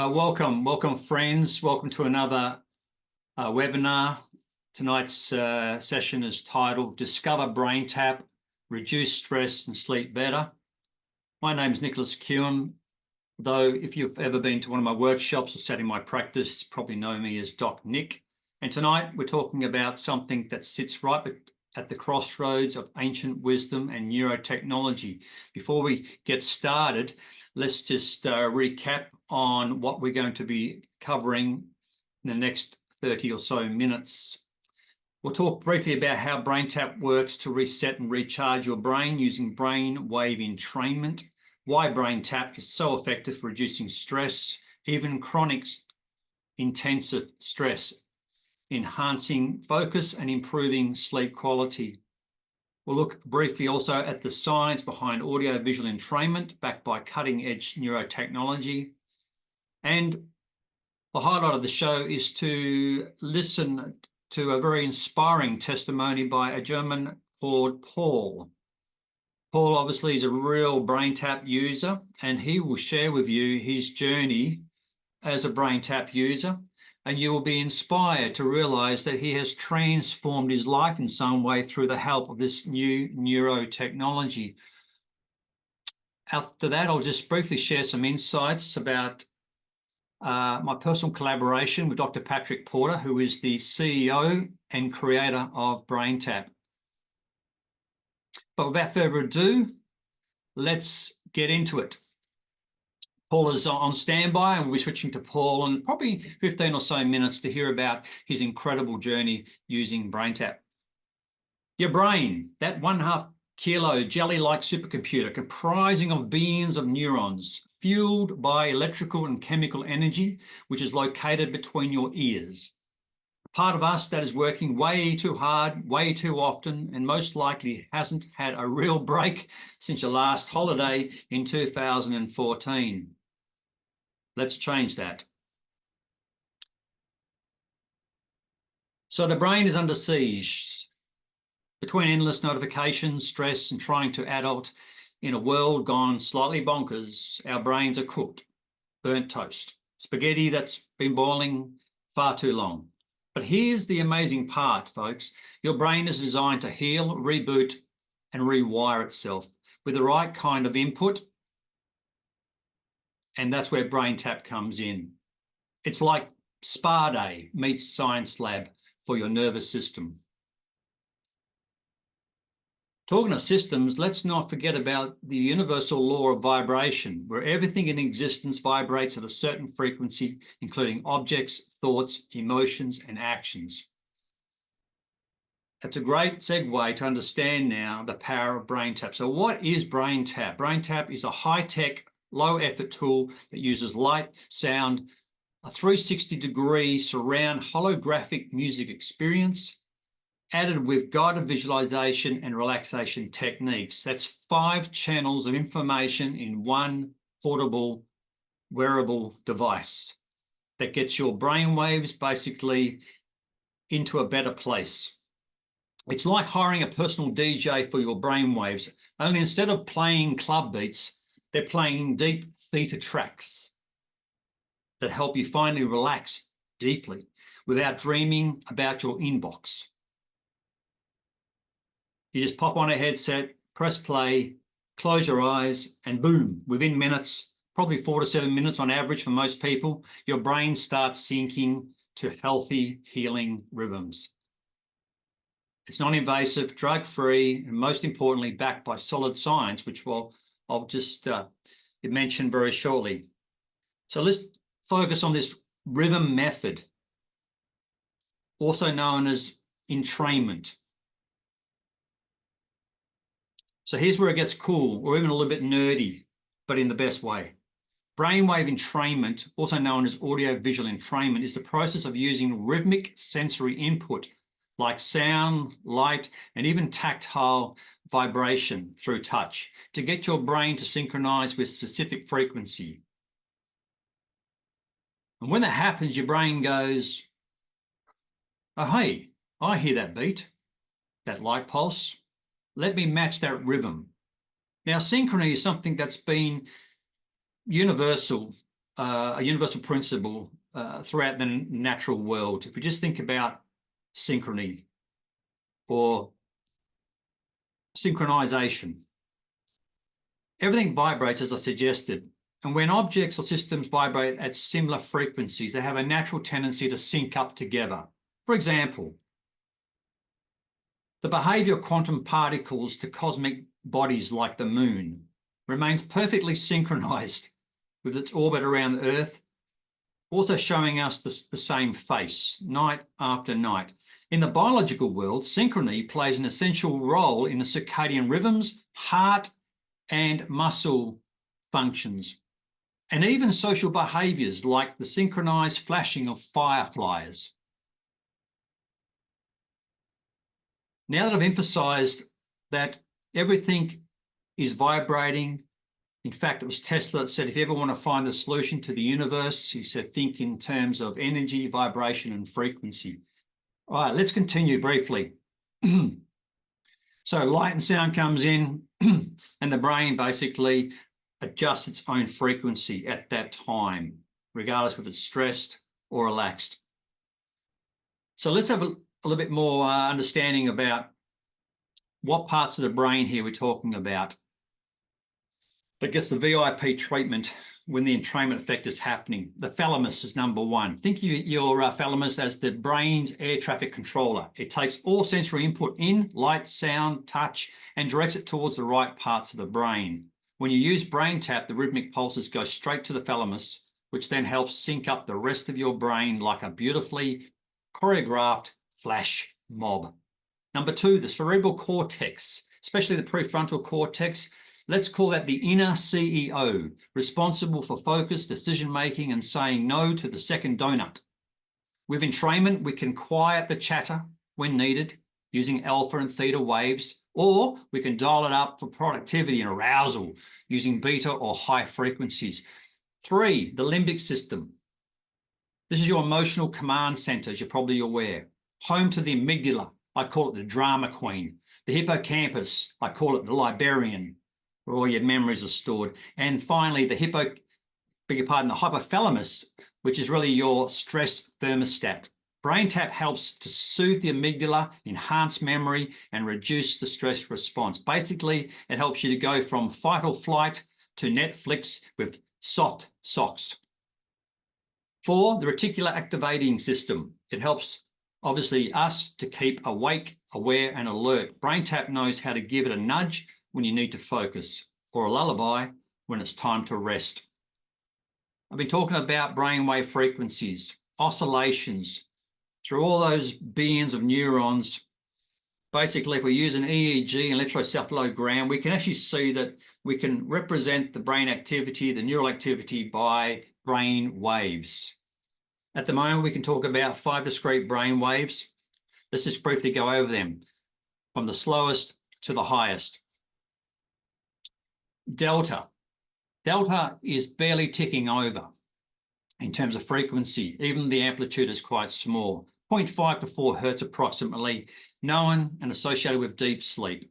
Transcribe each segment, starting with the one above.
Welcome friends. Welcome to another webinar. Tonight's session is titled Discover BrainTap, Reduce Stress and Sleep Better. My name is Nicholas Kewen, though if you've ever been to one of my workshops or sat in my practice, you probably know me as Doc Nick. And tonight we're talking about something that sits right at the crossroads of ancient wisdom and neurotechnology. Before we get started, let's just recap on what we're going to be covering in the next 30 or so minutes. We'll talk briefly about how BrainTap works to reset and recharge your brain using brainwave entrainment, why BrainTap is so effective for reducing stress, even chronic intensive stress, enhancing focus and improving sleep quality. We'll look briefly also at the science behind audio-visual entrainment backed by cutting-edge neurotechnology. And the highlight of the show is to listen to a very inspiring testimony by a gentleman called Paul. Paul obviously is a real BrainTap user, and he will share with you his journey as a BrainTap user, and you will be inspired to realize that he has transformed his life in some way through the help of this new neurotechnology. After that, I'll just briefly share some insights about my personal collaboration with Dr. Patrick Porter, who is the CEO and creator of BrainTap. But without further ado, let's get into it. Paul is on standby, and we'll be switching to Paul in probably 15 or so minutes to hear about his incredible journey using BrainTap. Your brain, that 1.5 kilo jelly-like supercomputer comprising of billions of neurons, fueled by electrical and chemical energy, which is located between your ears. A part of us that is working way too hard, way too often, and most likely hasn't had a real break since your last holiday in 2014. Let's change that. So the brain is under siege. Between endless notifications, stress, and trying to adult in a world gone slightly bonkers, our brains are cooked, burnt toast, spaghetti that's been boiling far too long. But here's the amazing part, folks. Your brain is designed to heal, reboot, and rewire itself with the right kind of input. And that's where BrainTap comes in. It's like spa day meets science lab for your nervous system. Talking of systems, let's not forget about the universal law of vibration, where everything in existence vibrates at a certain frequency, including objects, thoughts, emotions, and actions. That's a great segue to understand now the power of BrainTap. So what is BrainTap? BrainTap is a high-tech, low-effort tool that uses light, sound, a 360-degree surround holographic music experience, added with guided visualization and relaxation techniques. That's 5 channels of information in one portable, wearable device that gets your brain waves basically into a better place. It's like hiring a personal DJ for your brain waves, only instead of playing club beats, they're playing deep theta tracks that help you finally relax deeply without dreaming about your inbox. You just pop on a headset, press play, close your eyes, and boom, within minutes, probably 4 to 7 minutes on average for most people, your brain starts syncing to healthy, healing rhythms. It's non-invasive, drug-free, and most importantly, backed by solid science, which I'll just mention very shortly. So let's focus on this rhythm method, also known as entrainment. So here's where it gets cool, or even a little bit nerdy, but in the best way. Brainwave entrainment, also known as audio-visual entrainment, is the process of using rhythmic sensory input like sound, light, and even tactile vibration through touch to get your brain to synchronize with specific frequency. And when that happens, your brain goes, oh, hey, I hear that beat, that light pulse. Let me match that rhythm. Now, synchrony is something that's been universal a universal principle throughout the natural world. If we just think about synchrony or synchronization, everything vibrates, as I suggested. And when objects or systems vibrate at similar frequencies, they have a natural tendency to sync up together. For example, the behavior of quantum particles to cosmic bodies like the moon remains perfectly synchronized with its orbit around the Earth, also showing us the same face night after night. In the biological world, synchrony plays an essential role in the circadian rhythms, heart and muscle functions, and even social behaviors like the synchronized flashing of fireflies. Now that I've emphasized that everything is vibrating, in fact, it was Tesla that said, if you ever want to find the solution to the universe, he said, think in terms of energy, vibration, and frequency. All right, let's continue briefly. So light and sound comes in and the brain basically adjusts its own frequency at that time, regardless if it's stressed or relaxed. So let's have a little bit more understanding about what parts of the brain here we're talking about that gets the VIP treatment when the entrainment effect is happening. The thalamus is number one. Think of your thalamus as the brain's air traffic controller. It takes all sensory input in, light, sound, touch, and directs it towards the right parts of the brain. When you use BrainTap, the rhythmic pulses go straight to the thalamus, which then helps sync up the rest of your brain like a beautifully choreographed flash mob. Number two, the cerebral cortex, especially the prefrontal cortex. Let's call that the inner CEO, responsible for focus, decision-making, and saying no to the second donut. With entrainment, we can quiet the chatter when needed using alpha and theta waves, or we can dial it up for productivity and arousal using beta or high frequencies. Three, the limbic system. This is your emotional command center, as you're probably aware. Home to the amygdala, I call it the drama queen. The hippocampus, I call it the librarian, where all your memories are stored. And finally, the hypothalamus, which is really your stress thermostat. BrainTap helps to soothe the amygdala, enhance memory, and reduce the stress response. Basically, it helps you to go from fight or flight to Netflix with soft socks. Four, the reticular activating system. It helps, obviously, us to keep awake, aware, and alert. BrainTap knows how to give it a nudge when you need to focus, or a lullaby when it's time to rest. I've been talking about brainwave frequencies, oscillations, through all those billions of neurons. Basically, if we use an EEG, an electroencephalogram, we can actually see that we can represent the brain activity, the neural activity, by brain waves. At the moment, we can talk about 5 discrete brain waves. Let's just briefly go over them, from the slowest to the highest. Delta. Delta is barely ticking over in terms of frequency. Even the amplitude is quite small, 0.5 to 4 hertz approximately, known and associated with deep sleep.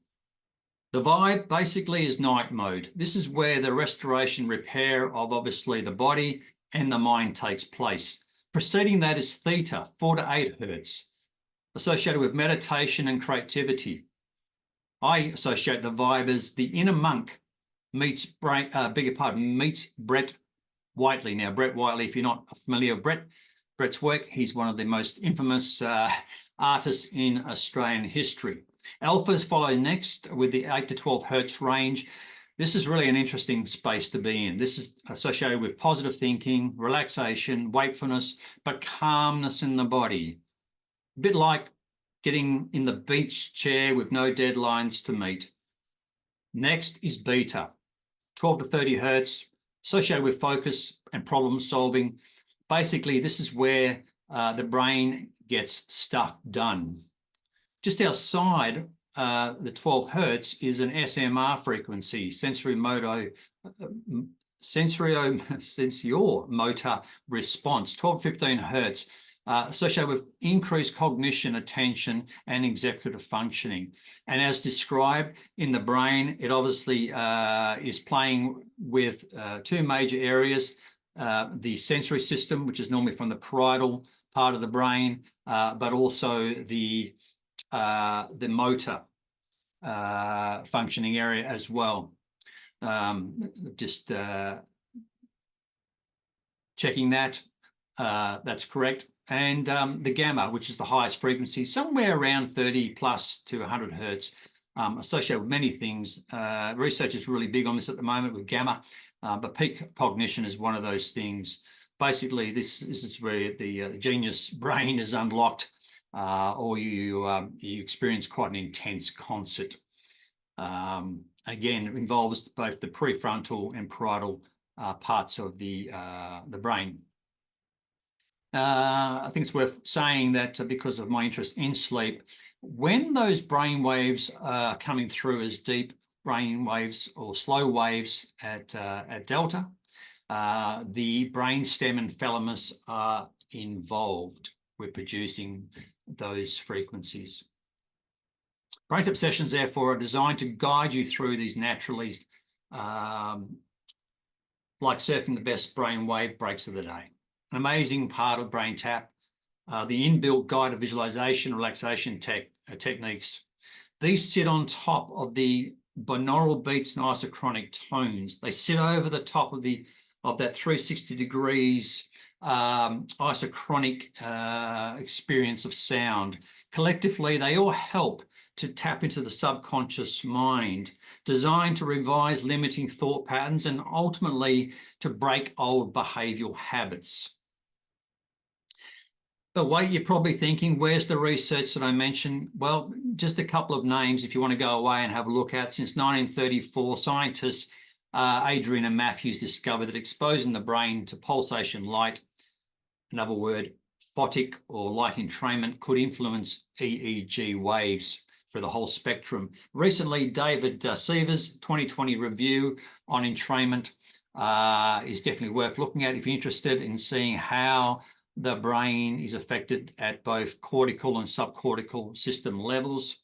The vibe basically is night mode. This is where the restoration, repair of obviously the body and the mind takes place. Preceding that is theta, 4 to 8 hertz, associated with meditation and creativity. I associate the vibe as the inner monk meets Brett Whiteley. Now, Brett Whiteley, if you're not familiar with Brett's work, he's one of the most infamous artists in Australian history. Alphas follow next with the 8 to 12 hertz range. This is really an interesting space to be in. This is associated with positive thinking, relaxation, wakefulness, but calmness in the body. A bit like getting in the beach chair with no deadlines to meet. Next is beta, 12 to 30 hertz, associated with focus and problem solving. Basically, this is where the brain gets stuff done. Just outside the 12 hertz is an SMR frequency, sensorimotor response, 12 to 15 hertz, associated with increased cognition, attention, and executive functioning. And as described in the brain, it obviously is playing with 2 major areas, the sensory system, which is normally from the parietal part of the brain, but also the motor functioning area as well. Just checking that. That's correct. And the gamma, which is the highest frequency, somewhere around 30 plus to 100 hertz, associated with many things. Research is really big on this at the moment with gamma, but peak cognition is one of those things. Basically, this is where the genius brain is unlocked, or you experience quite an intense concert. Again, it involves both the prefrontal and parietal parts of the brain. I think it's worth saying that because of my interest in sleep, when those brain waves are coming through as deep brain waves or slow waves at delta, the brainstem and thalamus are involved with producing those frequencies. BrainTap sessions, therefore, are designed to guide you through these naturally, like surfing the best brainwave breaks of the day. An amazing part of BrainTap, the inbuilt guided visualization, relaxation techniques. These sit on top of the binaural beats and isochronic tones. They sit over the top of that 360 degrees isochronic experience of sound. Collectively, they all help to tap into the subconscious mind, designed to revise limiting thought patterns and ultimately to break old behavioral habits. But wait, you're probably thinking, where's the research that I mentioned? Well, just a couple of names if you want to go away and have a look at. Since 1934, scientists Adrian and Matthews discovered that exposing the brain to pulsation light, another word, photic or light entrainment, could influence EEG waves for the whole spectrum. Recently, David Seaver's 2020 review on entrainment is definitely worth looking at if you're interested in seeing how the brain is affected at both cortical and subcortical system levels.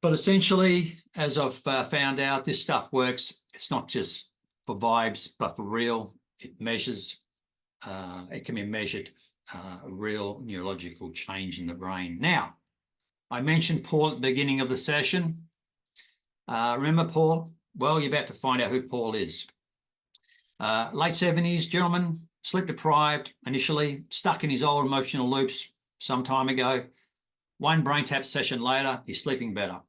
But essentially, as I've found out, this stuff works. It's not just for vibes, but for real. It measures, it can be measured, real neurological change in the brain. Now, I mentioned Paul at the beginning of the session. Remember Paul? Well, you're about to find out who Paul is. Late 70s, gentleman, sleep deprived initially, stuck in his old emotional loops some time ago. One BrainTap session later, he's sleeping better.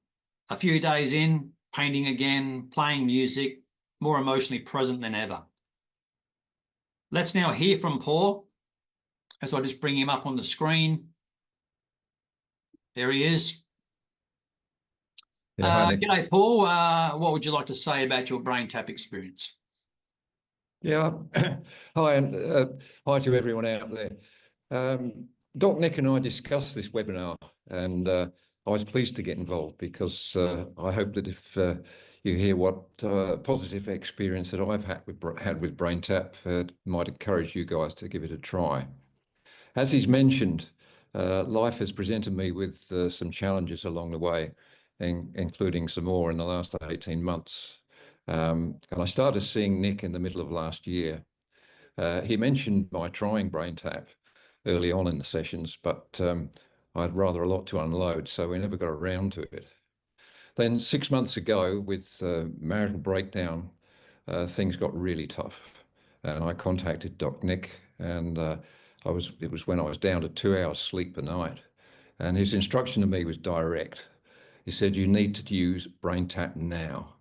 A few days in, painting again, playing music, more emotionally present than ever. Let's now hear from Paul as I just bring him up on the screen. There he is. Yeah, g'day, Paul. What would you like to say about your BrainTap experience? Yeah, hi, and hi to everyone out there. Doc Nick and I discussed this webinar, and I was pleased to get involved because I hope that if you hear what positive experience that I've had with BrainTap, it might encourage you guys to give it a try. As he's mentioned, life has presented me with some challenges along the way, including some more in the last 18 months. And I started seeing Nick in the middle of last year. He mentioned my trying BrainTap early on in the sessions, but I had rather a lot to unload, so we never got around to it. Then 6 months ago, with marital breakdown, things got really tough, and I contacted Doc Nick, and it was when I was down to 2 hours sleep a night, and his instruction to me was direct. He said, "You need to use BrainTap now.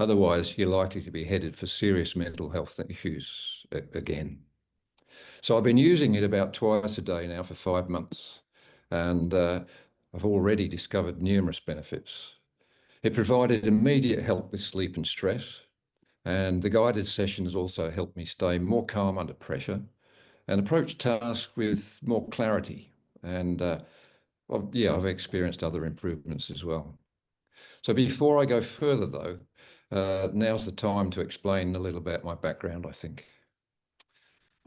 Otherwise, you're likely to be headed for serious mental health issues again." So I've been using it about twice a day now for 5 months, and I've already discovered numerous benefits. It provided immediate help with sleep and stress, and the guided sessions also helped me stay more calm under pressure and approach tasks with more clarity. And I've experienced other improvements as well. So before I go further, though, now's the time to explain a little about my background, I think.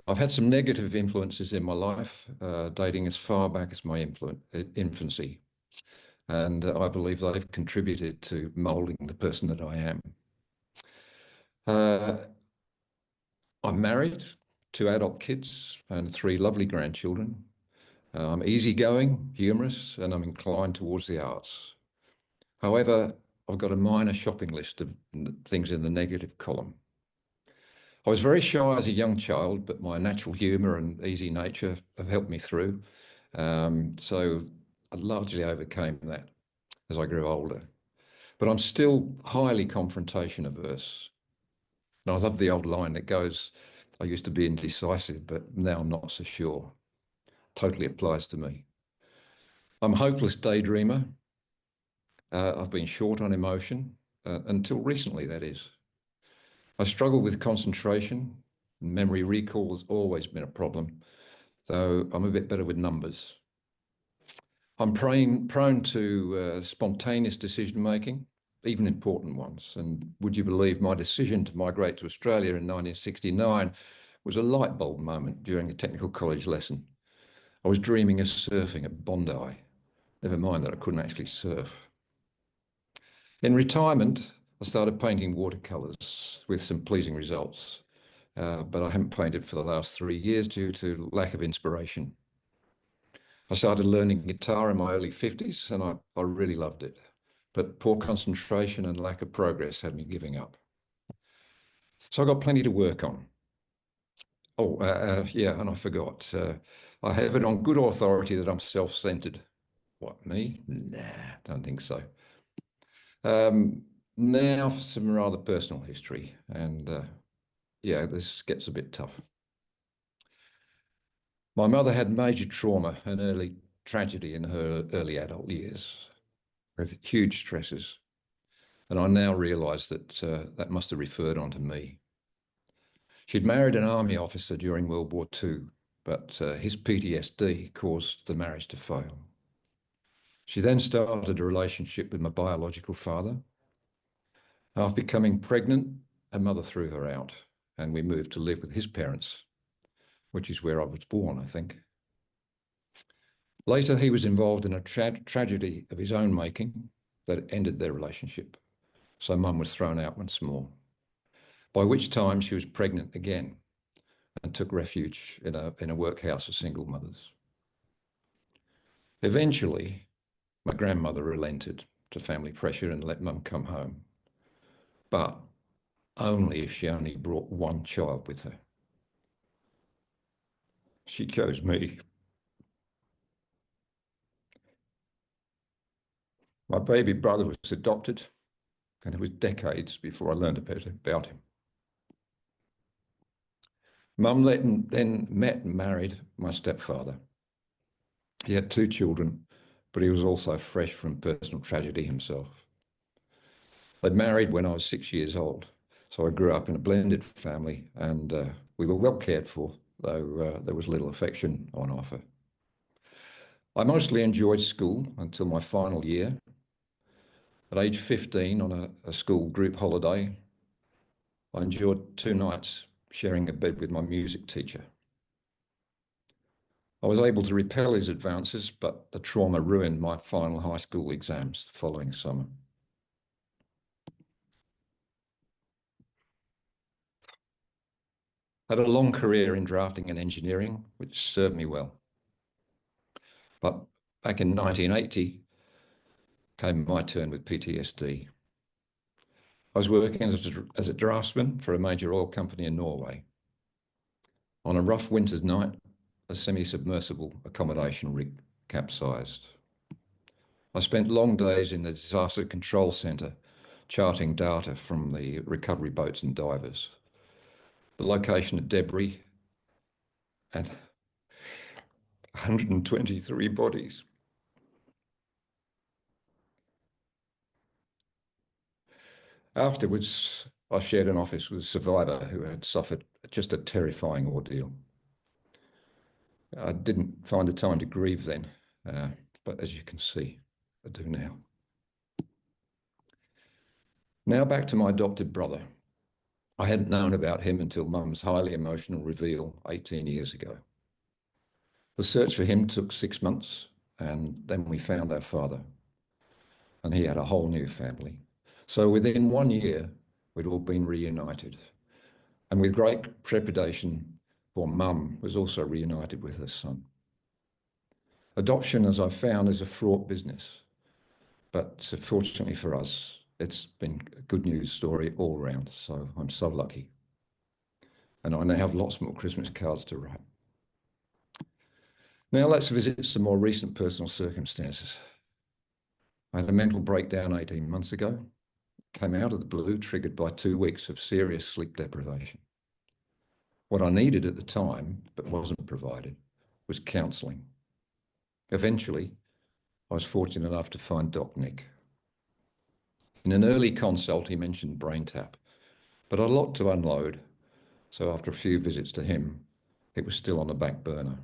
I've had some negative influences in my life, dating as far back as my infancy. And I believe they've contributed to moulding the person that I am. I'm married, 2 adult kids and 3 lovely grandchildren. I'm easygoing, humorous, and I'm inclined towards the arts. However, I've got a minor shopping list of things in the negative column. I was very shy as a young child, but my natural humour and easy nature have helped me through. So I largely overcame that as I grew older. But I'm still highly confrontation averse. And I love the old line that goes, I used to be indecisive, but now I'm not so sure. Totally applies to me. I'm a hopeless daydreamer. I've been short on emotion, until recently, that is. I struggle with concentration. Memory recall has always been a problem, though I'm a bit better with numbers. I'm prone to spontaneous decision making, even important ones. And would you believe my decision to migrate to Australia in 1969 was a light bulb moment during a technical college lesson. I was dreaming of surfing at Bondi. Never mind that I couldn't actually surf. In retirement, I started painting watercolours with some pleasing results, but I haven't painted for the last 3 years due to lack of inspiration. I started learning guitar in my early 50s and I really loved it, but poor concentration and lack of progress had me giving up. So I got plenty to work on. Oh, yeah, and I forgot. I have it on good authority that I'm self-centered. What, me? Nah, don't think so. Now for some rather personal history, and yeah, this gets a bit tough. My mother had major trauma and early tragedy in her early adult years, with huge stresses, and I now realise that that must have referred on to me. She'd married an army officer during World War II, but his PTSD caused the marriage to fail. She then started a relationship with my biological father. After becoming pregnant, her mother threw her out, and we moved to live with his parents, which is where I was born, I think. Later, he was involved in a tragedy of his own making that ended their relationship, so Mum was thrown out once more, by which time she was pregnant again and took refuge in a workhouse for single mothers. Eventually, my grandmother relented to family pressure and let Mum come home, but only if she only brought one child with her. She chose me. My baby brother was adopted, and it was decades before I learned about him. Mum then met and married my stepfather. He had 2 children, but he was also fresh from personal tragedy himself. They'd married when I was 6 years old, so I grew up in a blended family, and we were well cared for, though there was little affection on offer. I mostly enjoyed school until my final year. At age 15, on a school group holiday, I endured 2 nights sharing a bed with my music teacher. I was able to repel his advances, but the trauma ruined my final high school exams the following summer. I had a long career in drafting and engineering, which served me well. But back in 1980 came my turn with PTSD. I was working as a draftsman for a major oil company in Norway. On a rough winter's night, a semi-submersible accommodation rig capsized. I spent long days in the disaster control centre charting data from the recovery boats and divers, the location of debris, and 123 bodies. Afterwards, I shared an office with a survivor who had suffered just a terrifying ordeal. I didn't find the time to grieve then, but as you can see, I do now. Now back to my adopted brother. I hadn't known about him until Mum's highly emotional reveal 18 years ago. The search for him took 6 months, and then we found our father, and he had a whole new family. So within 1 year, we'd all been reunited. And with great trepidation, poor mum was also reunited with her son. Adoption, as I've found, is a fraught business, but fortunately for us, it's been a good news story all round, so I'm so lucky. And I now have lots more Christmas cards to write. Now let's visit some more recent personal circumstances. I had a mental breakdown 18 months ago, came out of the blue, triggered by 2 weeks of serious sleep deprivation. What I needed at the time, but wasn't provided, was counselling. Eventually, I was fortunate enough to find Doc Nick. In an early consult, he mentioned BrainTap, but I had a lot to unload, so after a few visits to him, it was still on the back burner.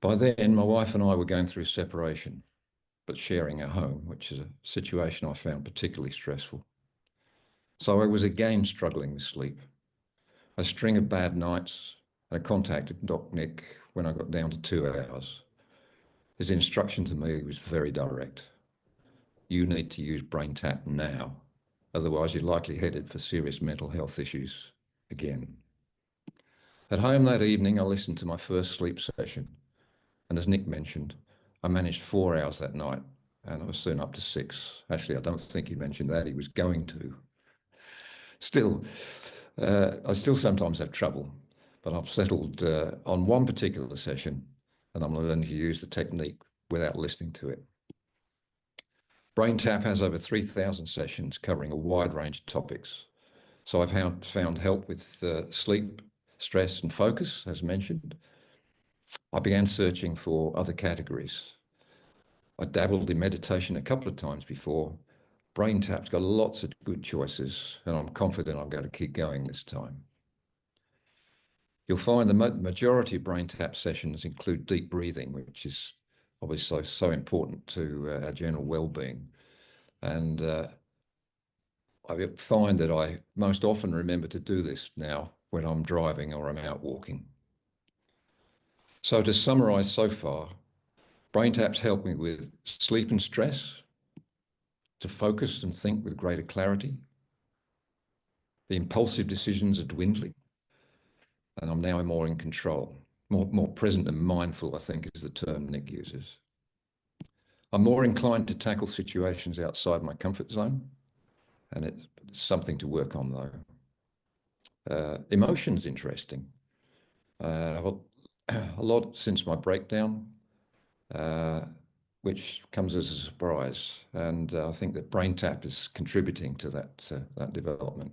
By then, my wife and I were going through separation, but sharing a home, which is a situation I found particularly stressful. So I was again struggling with sleep. A string of bad nights, and I contacted Doc Nick when I got down to 2 hours. His instruction to me was very direct. You need to use BrainTap now, otherwise you're likely headed for serious mental health issues again. At home that evening, I listened to my first sleep session, and as Nick mentioned, I managed 4 hours that night, and I was soon up to 6. Actually, I don't think he mentioned that, he was going to. Still, I still sometimes have trouble, but I've settled on one particular session, and I'm learning to use the technique without listening to it. BrainTap has over 3,000 sessions covering a wide range of topics. So I've found help with sleep, stress, and focus, as mentioned. I began searching for other categories. I dabbled in meditation a couple of times before. BrainTap's got lots of good choices, and I'm confident I'm going to keep going this time. You'll find the majority of BrainTap sessions include deep breathing, which is obviously so important to our general well-being. And I find that I most often remember to do this now when I'm driving or I'm out walking. So to summarize so far, BrainTap's helped me with sleep and stress, to focus and think with greater clarity. The impulsive decisions are dwindling, and I'm now more in control, more present and mindful, I think is the term Nick uses. I'm more inclined to tackle situations outside my comfort zone, and it's something to work on though. Emotion's interesting. Well, a lot since my breakdown, which comes as a surprise, and I think that BrainTap is contributing to that development.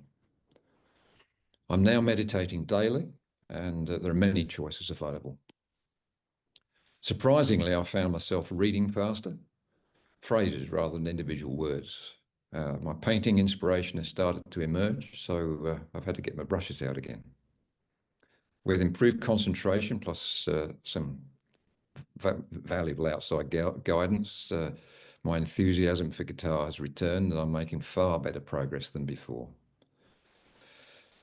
I'm now meditating daily, and there are many choices available. Surprisingly, I found myself reading faster, phrases rather than individual words. My painting inspiration has started to emerge, so I've had to get my brushes out again. With improved concentration plus some valuable outside guidance, my enthusiasm for guitar has returned, and I'm making far better progress than before.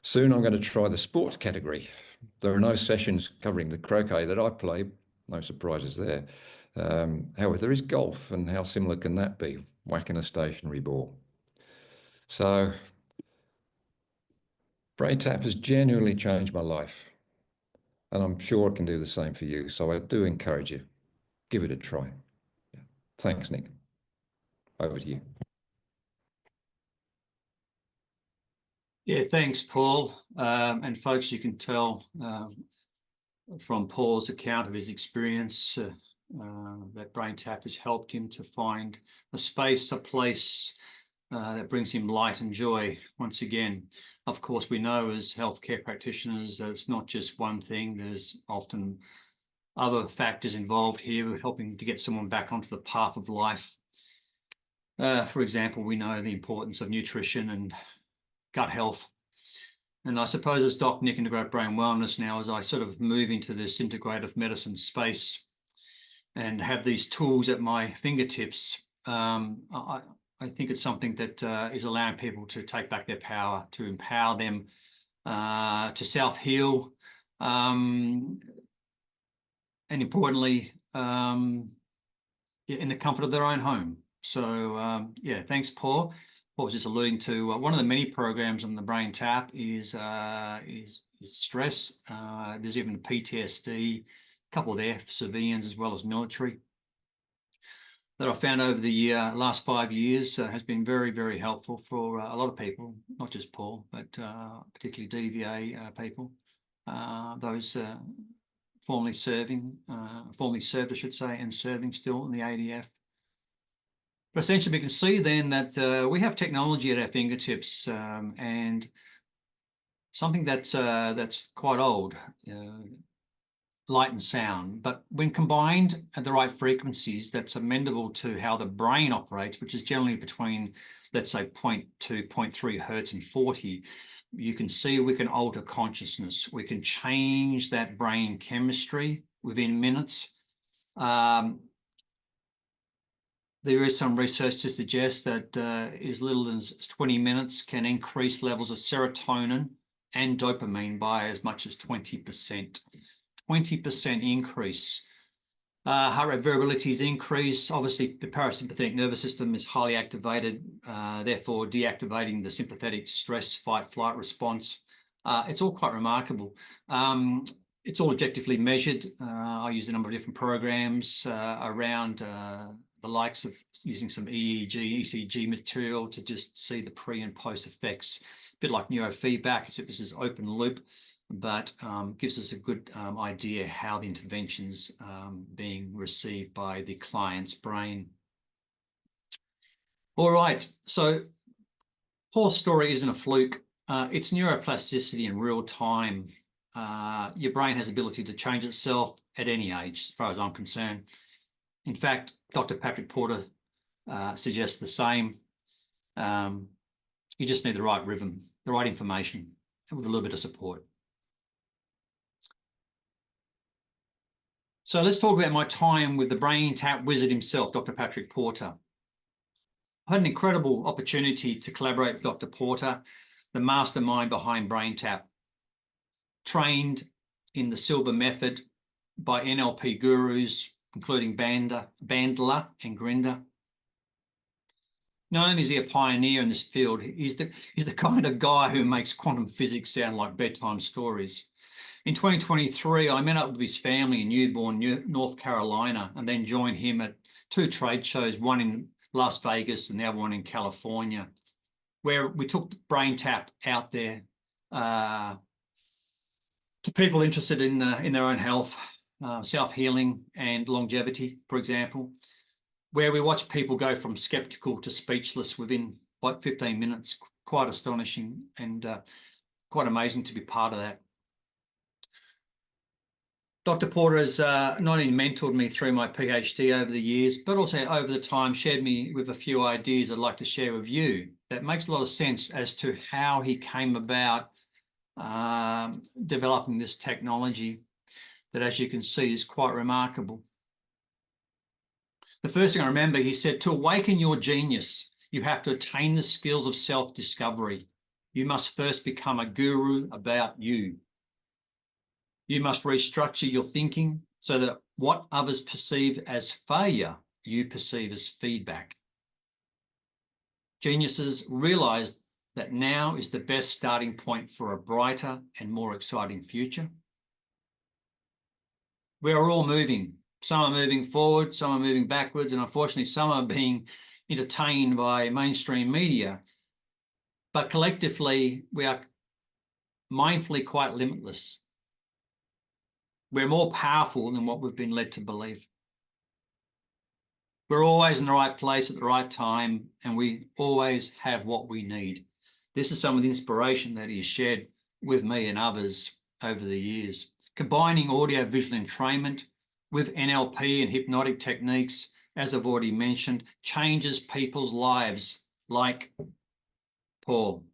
Soon I'm going to try the sports category. There are no sessions covering the croquet that I play, no surprises there. However, there is golf, and how similar can that be, whacking a stationary ball? So BrainTap has genuinely changed my life, and I'm sure it can do the same for you. So I do encourage you, give it a try. Thanks, Nick. Over to you. Yeah, thanks, Paul. And folks, you can tell from Paul's account of his experience that BrainTap has helped him to find a space, a place that brings him light and joy once again. Of course, we know as healthcare practitioners, it's not just one thing. There's often other factors involved here, helping to get someone back onto the path of life. For example, we know the importance of nutrition and gut health. And I suppose as Doc Nick Integrative Brain Wellness now, as I sort of move into this integrative medicine space and have these tools at my fingertips, I think it's something that is allowing people to take back their power, to empower them to self-heal, and importantly, in the comfort of their own home. So yeah, thanks, Paul. Paul was just alluding to, one of the many programs on the BrainTap is stress. There's even PTSD, a couple there for civilians as well as military, that I found over the last 5 years has been very, very helpful for a lot of people, not just Paul, but particularly DVA people, those formerly served, I should say, and serving still in the ADF. But essentially, we can see then that we have technology at our fingertips, and something that's quite old, light and sound, but when combined at the right frequencies, that's amenable to how the brain operates, which is generally between, let's say, 0.2, 0.3 hertz and 40. You can see we can alter consciousness. We can change that brain chemistry within minutes. There is some research to suggest that as little as 20 minutes can increase levels of serotonin and dopamine by as much as 20%. 20% increase. Heart rate variability is increased. Obviously, the parasympathetic nervous system is highly activated, therefore deactivating the sympathetic stress, fight, flight response. It's all quite remarkable. It's all objectively measured. I use a number of different programs around the likes of using some EEG, ECG material to just see the pre and post effects. A bit like neurofeedback, except this is open loop, but gives us a good idea how the intervention's being received by the client's brain. All right, so Paul's story isn't a fluke. It's neuroplasticity in real time. Your brain has the ability to change itself at any age, as far as I'm concerned. In fact, Dr. Patrick Porter suggests the same. You just need the right rhythm, the right information, and with a little bit of support. So let's talk about my time with the BrainTap wizard himself, Dr. Patrick Porter. I had an incredible opportunity to collaborate with Dr. Porter, the mastermind behind BrainTap, trained in the Silver Method by NLP gurus, including Bandler and Grinder. Not only is he a pioneer in this field, he's the kind of guy who makes quantum physics sound like bedtime stories. In 2023, I met up with his family in Newborn, North Carolina, and then joined him at 2 trade shows, one in Las Vegas and the other one in California, where we took BrainTap out there to people interested in their own health, self-healing and longevity, for example, where we watch people go from skeptical to speechless within like 15 minutes. Quite astonishing and quite amazing to be part of that. Dr. Porter has not only mentored me through my PhD over the years, but also over the time shared me with a few ideas I'd like to share with you that makes a lot of sense as to how he came about developing this technology that, as you can see, is quite remarkable. The first thing I remember, he said, to awaken your genius, you have to attain the skills of self-discovery. You must first become a guru about you. You must restructure your thinking so that what others perceive as failure, you perceive as feedback. Geniuses realize that now is the best starting point for a brighter and more exciting future. We are all moving. Some are moving forward, some are moving backwards, and unfortunately, some are being entertained by mainstream media. But collectively, we are mindfully quite limitless. We're more powerful than what we've been led to believe. We're always in the right place at the right time, and we always have what we need. This is some of the inspiration that he shared with me and others over the years. Combining audio-visual entrainment with NLP and hypnotic techniques, as I've already mentioned, changes people's lives, like Paul.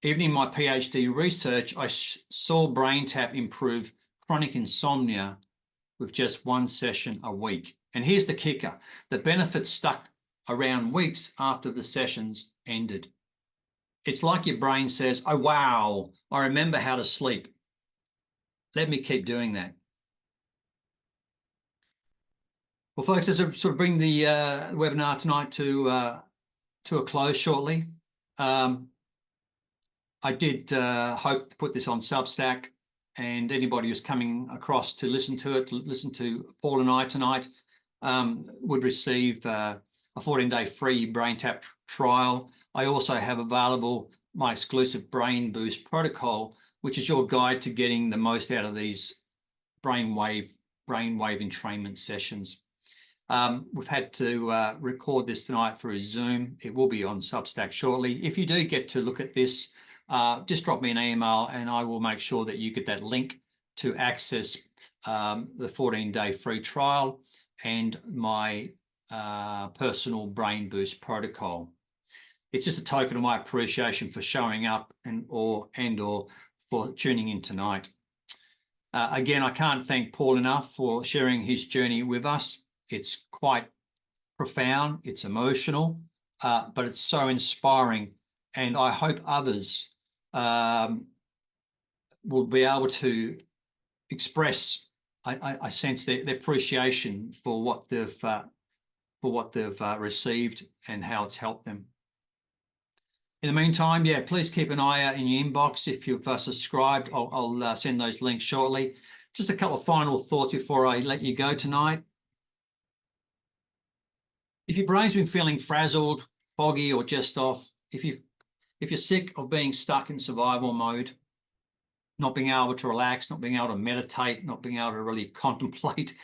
Even in my PhD research, I saw BrainTap improve chronic insomnia with just 1 session a week. And here's the kicker. The benefits stuck around weeks after the sessions ended. It's like your brain says, oh, wow, I remember how to sleep. Let me keep doing that. Well, folks, as I sort of bring the webinar tonight to to a close shortly. I did hope to put this on Substack, and anybody who's coming across to listen to it, to listen to Paul and I tonight, would receive a 14-day free BrainTap trial. I also have available my exclusive Brain Boost protocol, which is your guide to getting the most out of these brainwave entrainment sessions. We've had to record this tonight through Zoom. It will be on Substack shortly. If you do get to look at this, just drop me an email and I will make sure that you get that link to access the 14-day free trial and my personal Brain Boost protocol. It's just a token of my appreciation for showing up and or for tuning in tonight. Again, I can't thank Paul enough for sharing his journey with us. It's quite profound, it's emotional, but it's so inspiring. And I hope others will be able to express, I sense their appreciation for what they've received and how it's helped them. In the meantime, yeah, please keep an eye out in your inbox. If you've subscribed, I'll send those links shortly. Just a couple of final thoughts before I let you go tonight. If your brain's been feeling frazzled, foggy, or just off, if you're sick of being stuck in survival mode, not being able to relax, not being able to meditate, not being able to really contemplate,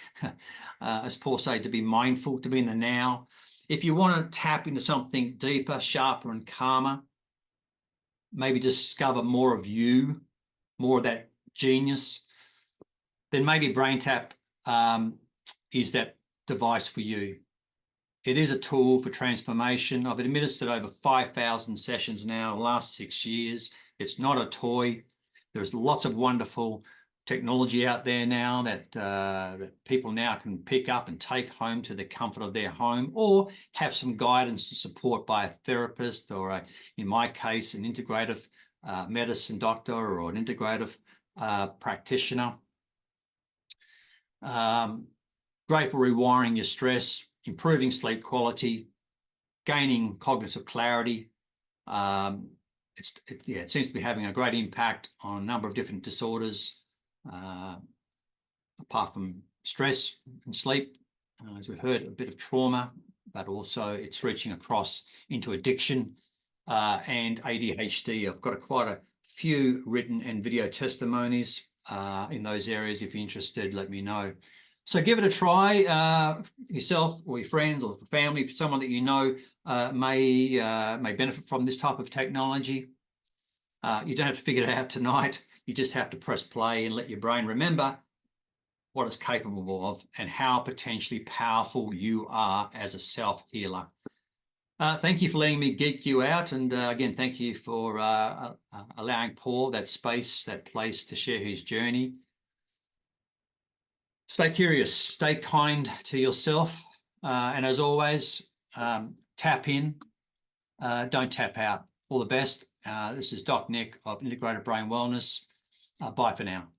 as Paul said, to be mindful, to be in the now. If you want to tap into something deeper, sharper, and calmer, maybe discover more of you, more of that genius, then maybe BrainTap is that device for you. It is a tool for transformation. I've administered over 5,000 sessions now in the last 6 years. It's not a toy. There's lots of wonderful technology out there now that people now can pick up and take home to the comfort of their home, or have some guidance and support by a therapist, or in my case, an integrative medicine doctor or an integrative practitioner. Great for rewiring your stress, improving sleep quality, gaining cognitive clarity. It seems to be having a great impact on a number of different disorders, apart from stress and sleep. As we've heard, a bit of trauma, but also it's reaching across into addiction and ADHD. I've got quite a few written and video testimonies in those areas. If you're interested, let me know. So give it a try yourself or your friends or family, if someone that you know may benefit from this type of technology. You don't have to figure it out tonight. You just have to press play and let your brain remember what it's capable of and how potentially powerful you are as a self-healer. Thank you for letting me geek you out. And again, thank you for allowing Paul that space, that place to share his journey. Stay curious, stay kind to yourself. And as always, tap in, don't tap out. All the best. This is Doc Nick of Integrated Brain Wellness. Bye for now.